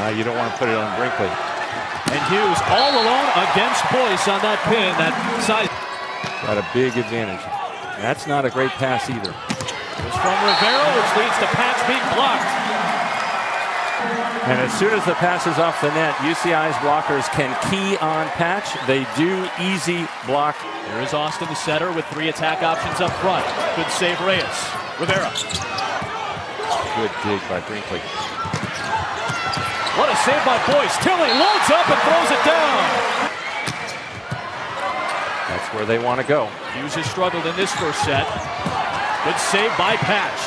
You don't want to put it on Brinkley. And Hughes all alone against Boyce on that pin, that side. Got a big advantage. That's not a great pass either. It's from Rivera, which leads to Patch being blocked. And as soon as the pass is off the net, UCI's blockers can key on Patch. They do easy block. There is Austin, the setter, with 3 attack options up front. Good save, Reyes. Rivera. Good dig by Brinkley. What a save by Boyce. Tilly loads up and throws it down. That's where they want to go. Hughes has struggled in this first set. Good save by Patch.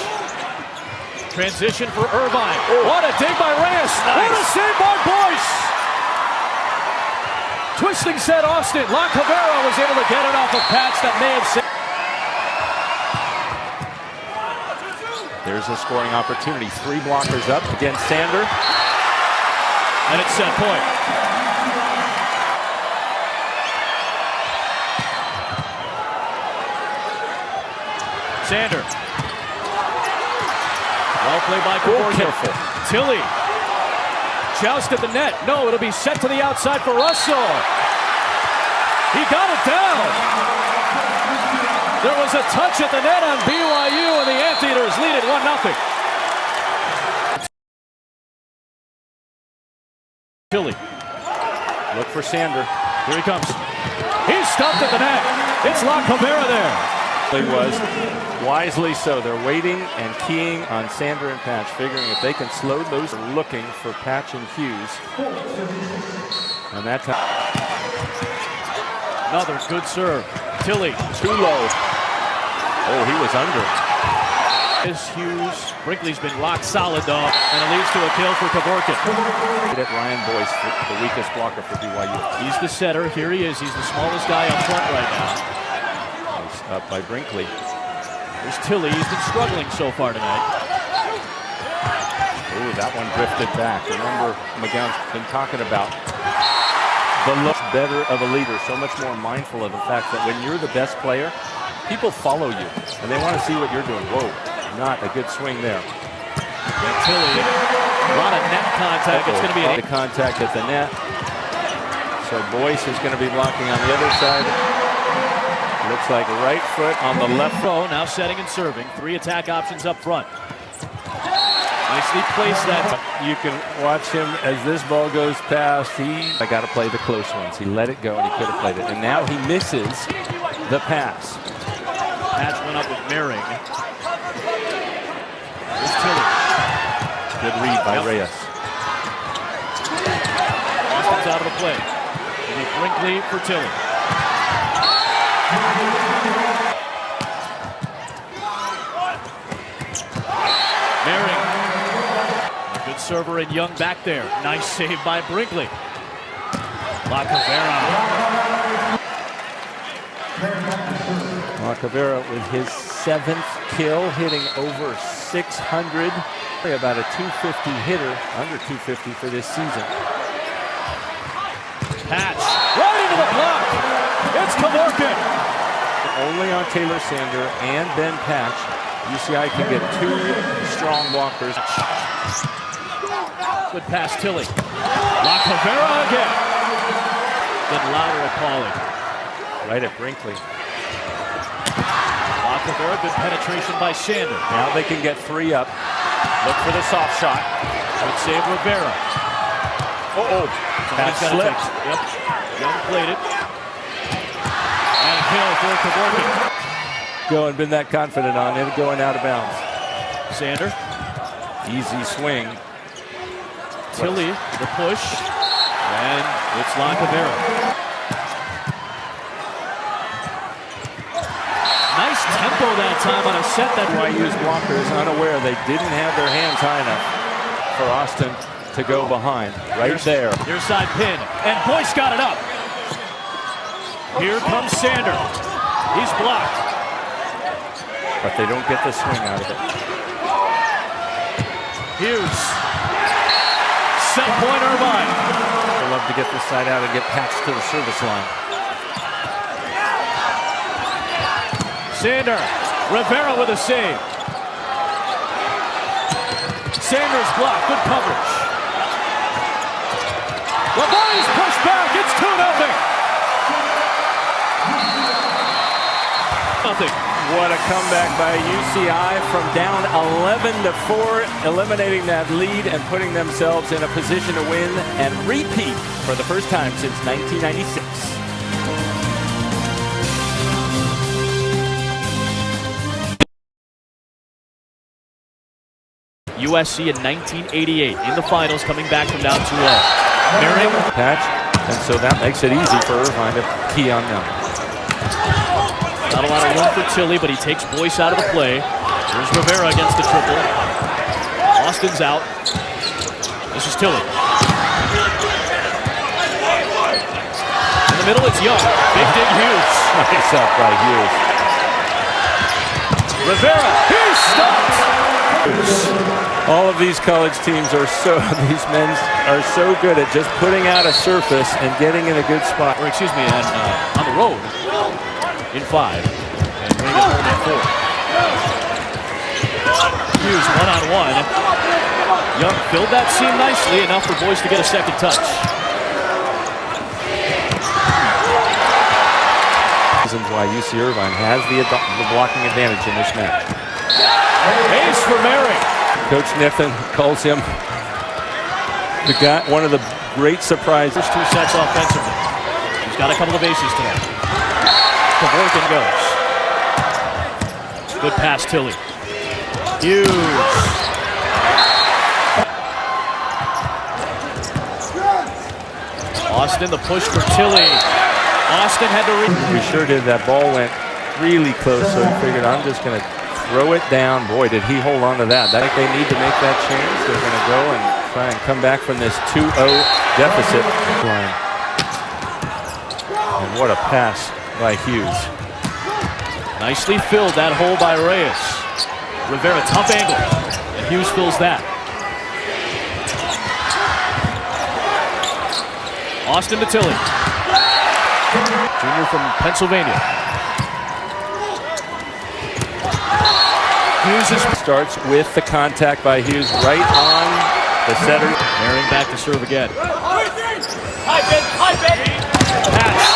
Transition for Irvine. Oh. What a dig by Reyes. Nice. What a save by Boyce. Twisting set Austin. La Cavera was able to get it off a Patch that may have saved. There's a scoring opportunity. 3 blockers up against Sander. And it's set point. Sander. Well played by Kevorkian. Careful. Tilly. Joust at the net. No, it'll be set to the outside for Russell. He got it down. There was a touch at the net on BYU, and the Anteaters lead it 1-0. Tilly. Look for Sander. Here he comes. He's stuffed at the net. It's La Cavera there. It was wisely so. They're waiting and keying on Sander and Patch, figuring if they can slow those, looking for Patch and Hughes. And that time. Another good serve. Tilly. Too low. Oh, he was under. Is Hughes. Brinkley's been locked solid, though, and it leads to a kill for Kevorkian. At Ryan Boyce, the weakest blocker for BYU. He's the setter. Here he is. He's the smallest guy up front right now. He's up by Brinkley. There's Tilly. He's been struggling so far tonight. Oh, that one drifted back. Remember, McGowan's been talking about the look better of a leader, so much more mindful of the fact that when you're the best player, people follow you, and they want to see what you're doing. Whoa, not a good swing there. And Tilly, a lot of net contact. It's going to be the contact at the net. So Boyce is going to be blocking on the other side. Looks like right foot on the left. Row now setting and serving. 3 attack options up front. Nicely placed that. You can watch him as this ball goes past. I got to play the close ones. He let it go, and he could have played it. And now he misses the pass. Patch went up with Mehring. Here's Tilly. Good read by Reyes. Austin's out of the play. And he Brinkley for Tilly. Mehring. A good server and Young back there. Nice save by Brinkley. La Cavera. La Cavera with his 7th kill, hitting over 600. About a 250 hitter, under 250 for this season. Patch, right into the block. It's Kevorkian. Only on Taylor Sander and Ben Patch, UCI can get 2 strong blockers. Good pass, Tilly. La Cavera again. Then louder appalling. Right at Brinkley. La Cavera, good penetration by Sander. Now they can get 3 up. Look for the soft shot. Good save, Rivera. That slipped. Yep. Young played it. And a kill for Kevorkian. Going, been that confident on it, going out of bounds. Sander. Easy swing. Tilly, the push. And it's La Cavera. Nice tempo that time on a set that BYU's blockers unaware they didn't have their hands high enough for Austin to go behind. There. Near side pin. And Boyce got it up. Here comes Sander. He's blocked. But they don't get the swing out of it. Hughes. Set point Irvine. They love to get this side out and get Patch to the service line. Sander. Rivera with a save. Sanders blocked. Good coverage. The body's pushed back. It's 2-0. Nothing. What a comeback by UCI from down 11-4, eliminating that lead and putting themselves in a position to win and repeat for the first time since 1996. USC in 1988 in the finals, coming back from down 2-0. Merring. Patch, and so that makes it easy for Irvine to key on them. Not a lot of room for Tilly, but he takes Boyce out of the play. Here's Rivera against the triple. Austin's out. This is Tilly. In the middle, it's Young. Big dig Hughes. Nice up by Hughes. Rivera, he's stopped! All of these college teams are these men are so good at just putting out a surface and getting in a good spot. Or excuse me, on the road in 5 and winning it home in 4. Hughes one-on-one. Young filled that seam nicely, enough for Boyce to get a second touch. Reasons why UC Irvine has the blocking advantage in this match. Ace for Merring. Coach Niffen calls him the guy, one of the great surprises. First 2 sets offensively. He's got a couple of aces tonight. Kevorkian goes. Good pass, Tilly. Hughes. Austin, the push for Tilly. Austin had to We sure did. That ball went really close, so he figured, I'm just going to throw it down. Boy, did he hold on to that. I think they need to make that change. They're going to go and try and come back from this 2-0 deficit line. And what a pass by Hughes. Nicely filled that hole by Reyes. Rivera, tough angle. And Hughes fills that. Austin to Tilly. Junior from Pennsylvania. Hughes starts with the contact by Hughes right on the setter. Merring back to serve again. Pass.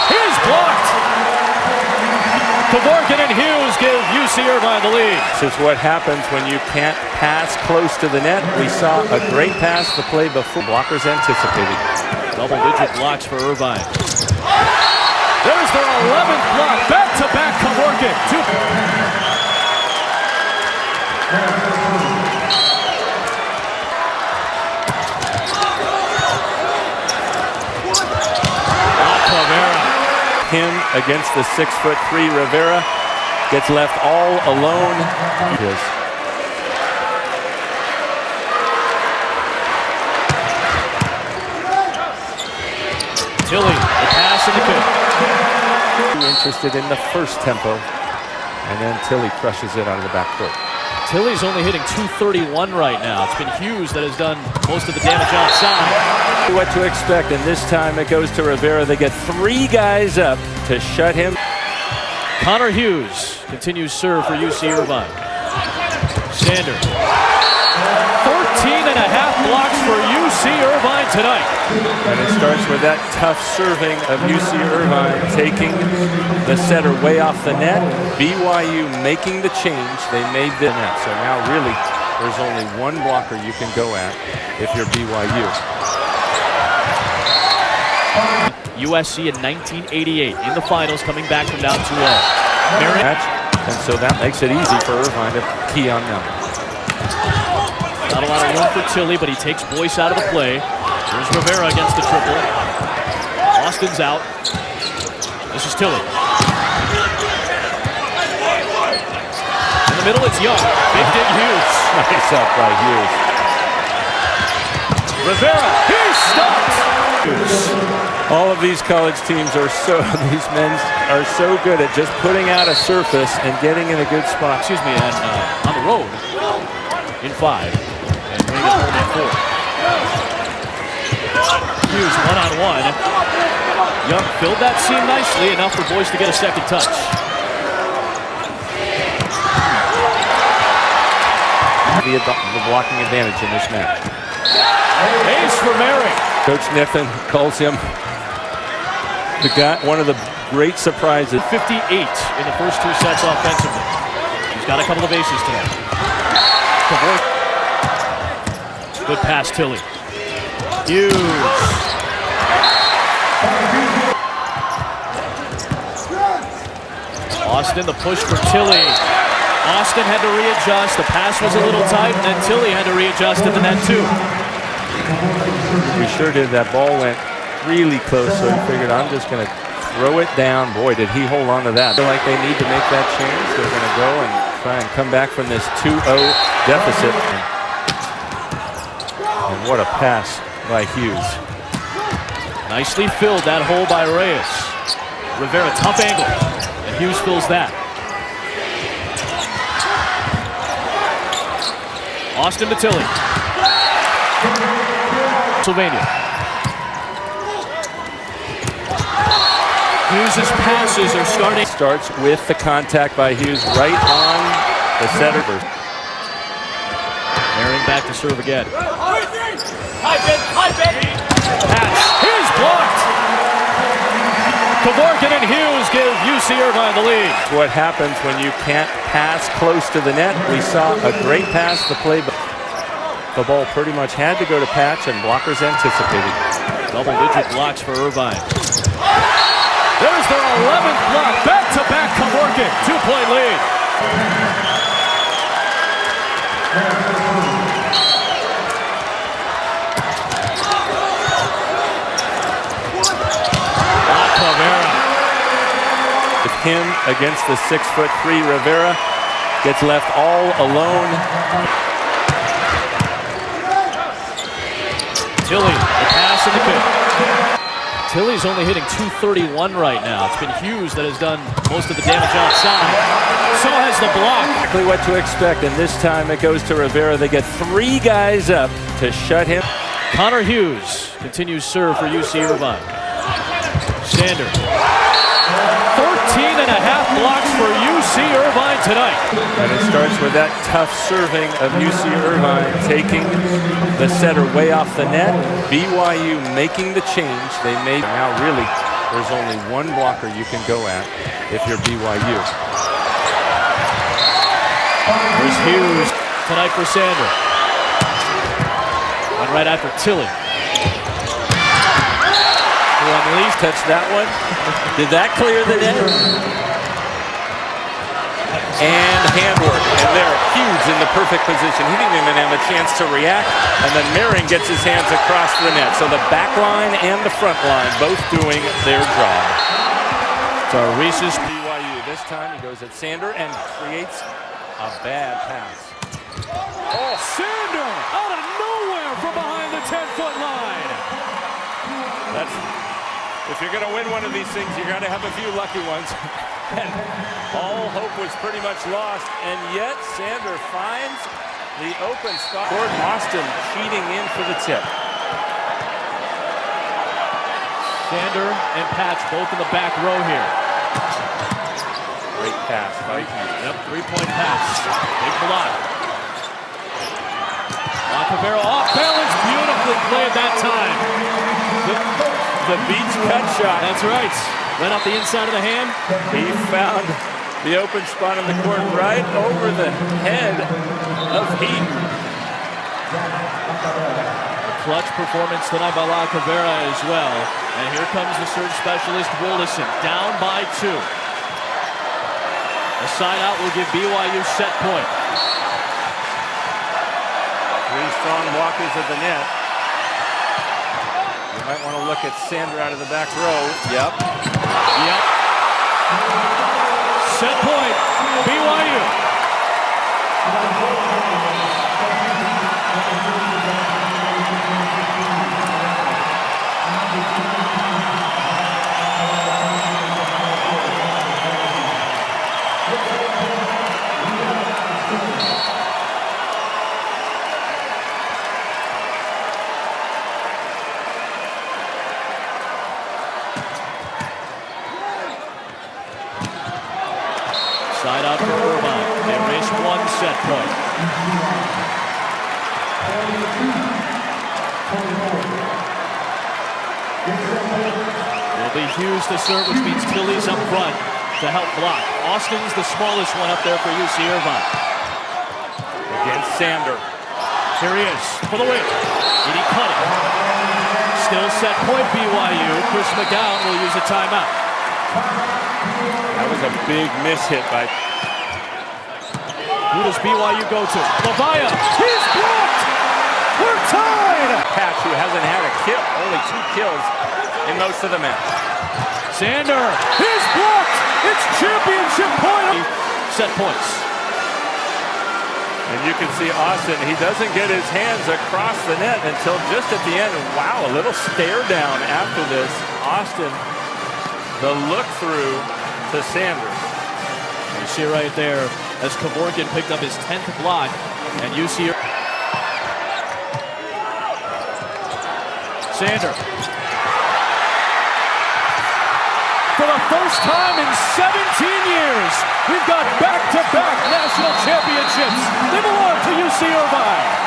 He's blocked. Kevorkian and Hughes give UC Irvine the lead. This is what happens when you can't pass close to the net. We saw a great pass the play before. Blockers anticipated. Double-digit blocks for Irvine. There's their 11th block. Back-to-back Kevorkian. Him against the 6'3" Rivera gets left all alone. Tilly, the pass and the kick. Interested in the first tempo, and then Tilly crushes it out of the backcourt. Tilly's only hitting .231 right now. It's been Hughes that has done most of the damage outside. What to expect, and this time it goes to Rivera. They get 3 guys up to shut him. Connor Hughes continues serve for UC Irvine. Sander. 13.5 blocks for UC Irvine tonight. And it starts with that tough serving of UC Irvine, taking the setter way off the net. BYU making the change. They made the net. So now really, there's only one blocker you can go at if you're BYU. USC in 1988 in the finals, coming back from down 2-0. And so that makes it easy for Irvine to key on them. Not a lot of room for Tilly, but he takes Boyce out of the play. Here's Rivera against the triple. Austin's out. This is Tilly. In the middle, it's Young. Big dig Hughes. Nice up by Hughes. Rivera, he's stopped. All of these college teams are these men are so good at just putting out a surface and getting in a good spot. Excuse me, and on the road in 5 and winning it home in 4. Hughes one-on-one. Young filled that seam nicely, enough for Boyce to get a second touch. The blocking advantage in this match. Ace for Mary. Coach Niffen calls him the guy, one of the great surprises. 58 in the first 2 sets offensively. He's got a couple of aces tonight. Good pass, Tilly. Hughes. Austin, the push for Tilly. Austin had to readjust. The pass was a little tight, and then Tilly had to readjust at the net too. We sure did. That ball went really close, so he figured, I'm just going to throw it down. Boy, did he hold on to that. Feel like they need to make that change. They're going to go and try and come back from this 2-0 deficit. And what a pass by Hughes. Nicely filled that hole by Reyes. Rivera, tough angle, and Hughes fills that. Austin to Tilly. Pennsylvania. Hughes' passes are starting. Starts with the contact by Hughes right on the setter. Aaron back to serve again. Pass is blocked. Kevorkian and Hughes give UC Irvine the lead. What happens when you can't pass close to the net? We saw a great pass the play, but the ball pretty much had to go to Patch, and blockers anticipated. Double-digit blocks for Irvine. There's their 11th block. Back-to-back Kevorkian. 2-point lead. With him against the 6'3" Rivera, gets left all alone. Tilly, the pass and the kick. Tilly's only hitting .231 right now. It's been Hughes that has done most of the damage outside. So has the block. Exactly what to expect, and this time it goes to Rivera. They get 3 guys up to shut him. Connor Hughes continues serve for UC Irvine. Sander. 13 and a half blocks for UC Irvine tonight. And it starts with that tough serving of UC Irvine, taking the setter way off the net. BYU making the change. They made, now really, there's only one blocker you can go at if you're BYU. There's Hughes tonight for Sander. And right after Tilly. Unleashed, touched that one. Did that clear the net? And handwork. And there, Hughes in the perfect position. He didn't even have a chance to react. And then Marin gets his hands across the net. So the back line and the front line both doing their job. So Reese's BYU. This time he goes at Sander and creates a bad pass. Oh, Sander out of nowhere from behind the 10-foot line. If you're going to win one of these things, you got to have a few lucky ones. And all hope was pretty much lost, and yet Sander finds the open spot. Gordon Austin cheating in for the tip. Sander and Patch both in the back row here. Great pass by Hughes. Yep, 3-point pass. Big block. Lacavero off balance, beautifully played that time. The beach cut shot. That's right. Right off the inside of the hand. He found the open spot on the court right over the head of Heaton. A clutch performance tonight by Lacavera as well. And here comes the surge specialist, Wilderson, down by 2. A side out will give BYU set point. 3 strong blockers at the net. You might want to look at Sander out of the back row. Yep. Set point, BYU. Side out for Irvine. They race 1 set point. It'll be Hughes to serve, which means Tilly's up front to help block. Austin's the smallest one up there for UC Irvine. Against Sander. Here he is for the win. Did he cut it? Still set point BYU. Chris McGowan will use a timeout. That was a big miss hit by... Who does BYU go to? Lavaya. He's blocked! We're tied! Patch, who hasn't had a kill, only 2 kills in most of the match. Sander. He's blocked! It's championship point! Set points. And you can see Austin, he doesn't get his hands across the net until just at the end. And wow, a little stare down after this. Austin, the look through to Sanders. You see right there as Kevorkian picked up his 10th block, and UC Sander. For the first time in 17 years, we've got back-to-back national championships. They belong to UC Irvine.